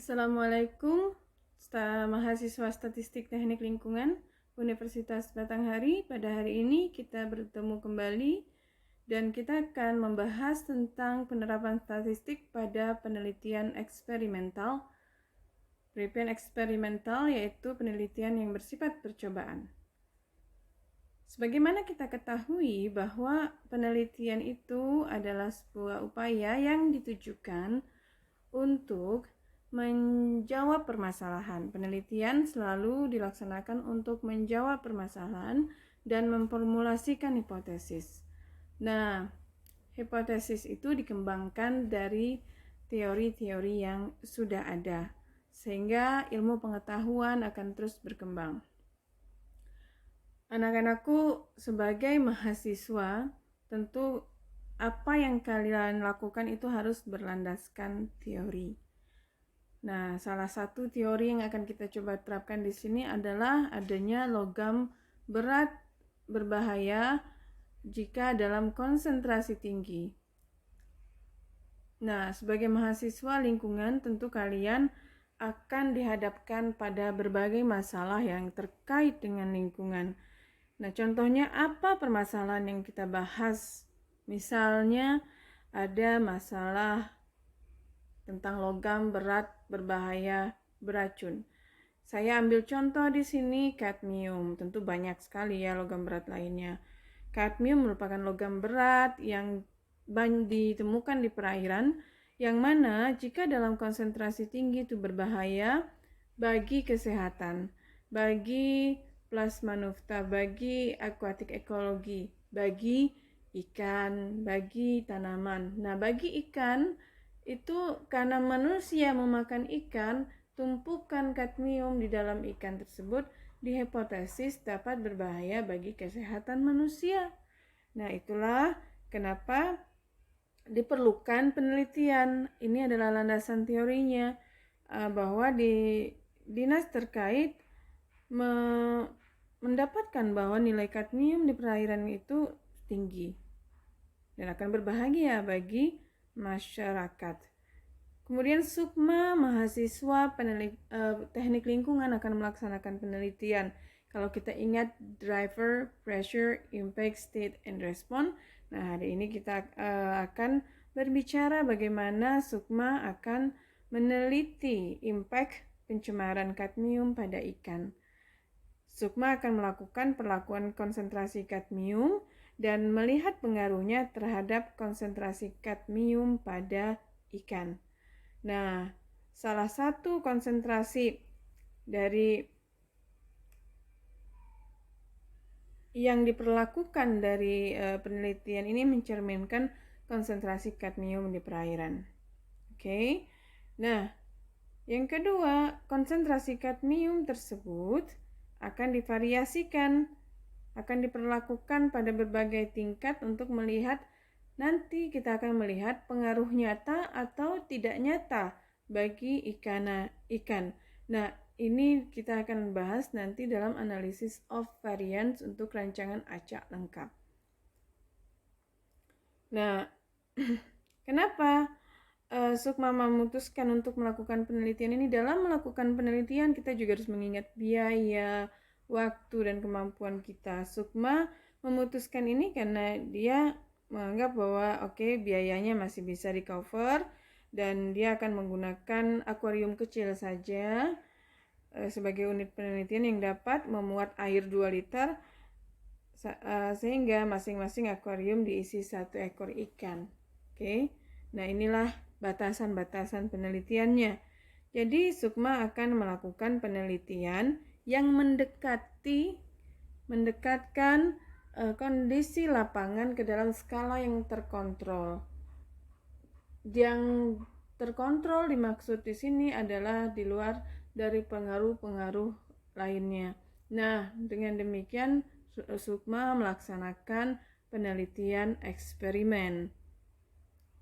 Assalamualaikum, mahasiswa Statistik Teknik Lingkungan Universitas Batanghari. Pada hari ini kita bertemu kembali dan kita akan membahas tentang penerapan statistik pada penelitian eksperimental. Penelitian eksperimental yaitu penelitian yang bersifat percobaan. Sebagaimana kita ketahui bahwa penelitian itu adalah sebuah upaya yang ditujukan untuk menjawab permasalahan. Penelitian selalu dilaksanakan untuk menjawab permasalahan dan memformulasikan hipotesis. Nah, hipotesis itu dikembangkan dari teori-teori yang sudah ada, sehingga ilmu pengetahuan akan terus berkembang. Anak-anakku, sebagai mahasiswa, tentu apa yang kalian lakukan itu harus berlandaskan teori. Nah, salah satu teori yang akan kita coba terapkan di sini adalah adanya logam berat berbahaya jika dalam konsentrasi tinggi. Nah, sebagai mahasiswa lingkungan, tentu kalian akan dihadapkan pada berbagai masalah yang terkait dengan lingkungan. Nah, contohnya apa permasalahan yang kita bahas? Misalnya ada masalah tentang logam berat berbahaya beracun. Saya ambil contoh di sini kadmium. Tentu banyak sekali ya logam berat lainnya. Kadmium merupakan logam berat yang ditemukan di perairan, yang mana jika dalam konsentrasi tinggi itu berbahaya bagi kesehatan, bagi plasma nufta, bagi aquatic ekologi, bagi ikan, bagi tanaman. Nah, bagi ikan itu karena manusia memakan ikan, tumpukan kadmium di dalam ikan tersebut dihipotesis dapat berbahaya bagi kesehatan manusia. Nah, itulah kenapa diperlukan penelitian. Ini adalah landasan teorinya, bahwa di dinas terkait mendapatkan bahwa nilai kadmium di perairan itu tinggi dan akan berbahaya bagi masyarakat. Kemudian Sukma, mahasiswa teknik lingkungan akan melaksanakan penelitian. Kalau kita ingat driver, pressure, impact, state, and response. Nah, hari ini kita akan berbicara bagaimana Sukma akan meneliti impact pencemaran kadmium pada ikan. Sukma akan melakukan perlakuan konsentrasi kadmium dan melihat pengaruhnya terhadap konsentrasi kadmium pada ikan. Nah, salah satu konsentrasi dari yang diperlakukan dari penelitian ini mencerminkan konsentrasi kadmium di perairan. Oke. Nah, yang kedua, konsentrasi kadmium tersebut akan divariasikan, akan diperlakukan pada berbagai tingkat untuk melihat, nanti kita akan melihat pengaruh nyata atau tidak nyata bagi ikan. Nah, ini kita akan bahas nanti dalam analisis of variance untuk rancangan acak lengkap. Nah, kenapa Sukma memutuskan untuk melakukan penelitian ini? Dalam melakukan penelitian kita juga harus mengingat biaya, waktu, dan kemampuan kita. Sukma memutuskan ini karena dia menganggap bahwa biayanya masih bisa di cover dan dia akan menggunakan akuarium kecil saja sebagai unit penelitian yang dapat memuat air 2 liter sehingga masing-masing akuarium diisi 1 ekor ikan. Nah, inilah batasan-batasan penelitiannya. Jadi Sukma akan melakukan penelitian yang mendekatkan kondisi lapangan ke dalam skala yang terkontrol. Yang terkontrol dimaksud di sini adalah di luar dari pengaruh-pengaruh lainnya. Nah, dengan demikian Sukma melaksanakan penelitian eksperimen.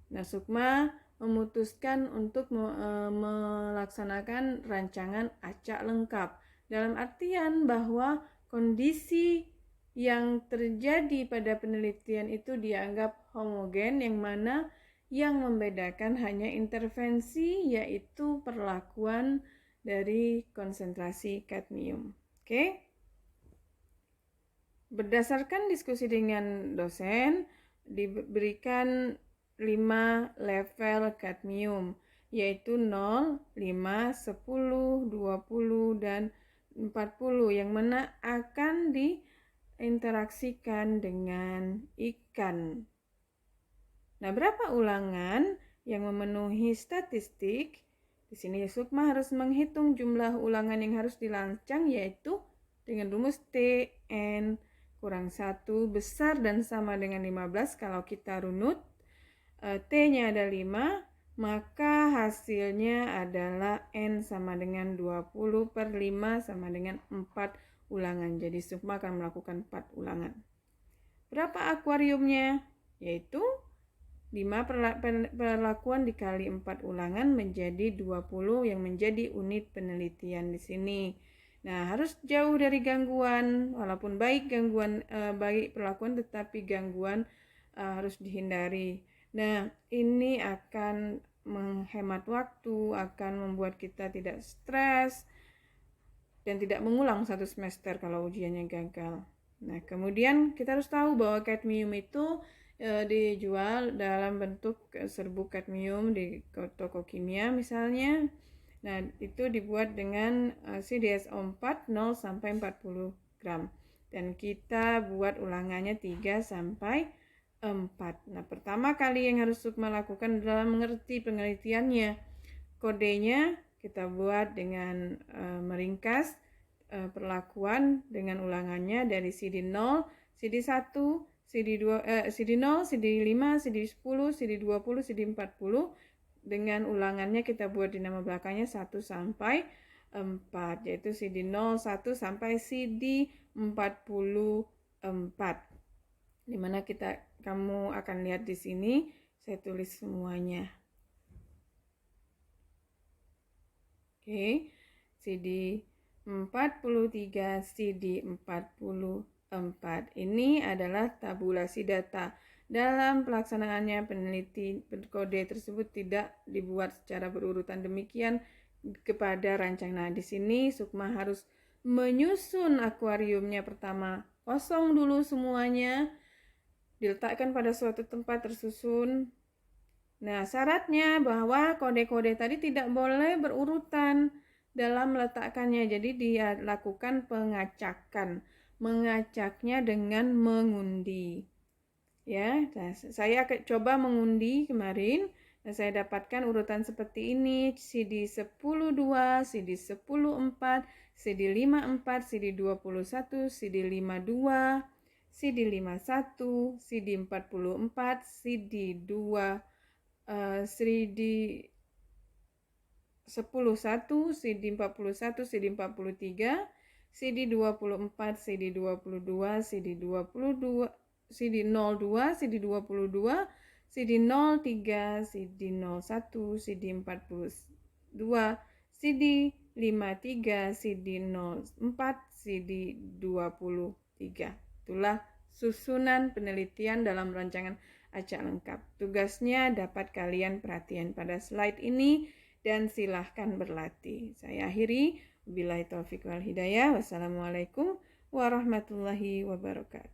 Nah, Sukma memutuskan untuk melaksanakan rancangan acak lengkap. Dalam artian bahwa kondisi yang terjadi pada penelitian itu dianggap homogen, yang mana Yang membedakan hanya intervensi, yaitu perlakuan dari konsentrasi kadmium. Oke? Berdasarkan diskusi dengan dosen, diberikan 5 level kadmium, yaitu 0, 5, 10, 20, dan 40, yang mana akan diinteraksikan dengan ikan. Nah, berapa ulangan yang memenuhi statistik? Di sini Sukma harus menghitung jumlah ulangan yang harus dilancang, yaitu dengan rumus TN kurang 1 besar dan sama dengan 15. Kalau kita runut, T-nya ada 5, maka hasilnya adalah N sama dengan 20 per 5 sama dengan 4 ulangan. Jadi Sukma akan melakukan 4 ulangan. Berapa akuariumnya? Yaitu 5 perlakuan dikali 4 ulangan menjadi 20 yang menjadi unit penelitian di sini. Nah, harus jauh dari gangguan, walaupun baik baik perlakuan, tetapi gangguan harus dihindari. Nah, ini akan menghemat waktu, akan membuat kita tidak stres dan tidak mengulang satu semester kalau ujiannya gagal. Nah, kemudian kita harus tahu bahwa kadmium itu dijual dalam bentuk serbuk kadmium di toko kimia misalnya. Nah, itu dibuat dengan CDSO4 0 sampai 40 gram. Dan kita buat ulangannya 3 sampai 4. Nah, pertama kali yang harus Sukma lakukan adalah mengerti penelitiannya. Kodenya kita buat dengan meringkas perlakuan dengan ulangannya dari CD0, CD1, CD2, CD0, CD5, CD10, CD20, CD40. Dengan ulangannya kita buat di nama belakangnya 1 sampai 4, yaitu CD0 1 sampai CD44. Dimana kamu akan lihat di sini, saya tulis semuanya. Oke, CD43, CD44. Ini adalah tabulasi data. Dalam pelaksanaannya, peneliti kode tersebut tidak dibuat secara berurutan demikian kepada rancangan. Nah, di sini Sukma harus menyusun akuariumnya. Pertama, kosong dulu semuanya, diletakkan pada suatu tempat tersusun. Nah, syaratnya bahwa kode-kode tadi tidak boleh berurutan dalam meletakkannya. Jadi dia lakukan pengacakan. Mengacaknya dengan mengundi. Ya, nah, saya coba mengundi kemarin. Dan saya dapatkan urutan seperti ini. CD10 2, CD10 4, CD5 4, CD21, CD52, CD51, CD44, CD2, CD11, CD41, CD43, CD24, CD22, CD22, CD02, CD22, CD03, CD01, CD42, CD53, CD04, CD23. Itulah susunan penelitian dalam rancangan acak lengkap. Tugasnya dapat kalian perhatian pada slide ini dan silahkan berlatih. Saya akhiri. Wabillahi taufiq wal hidayah. Wassalamualaikum warahmatullahi wabarakatuh.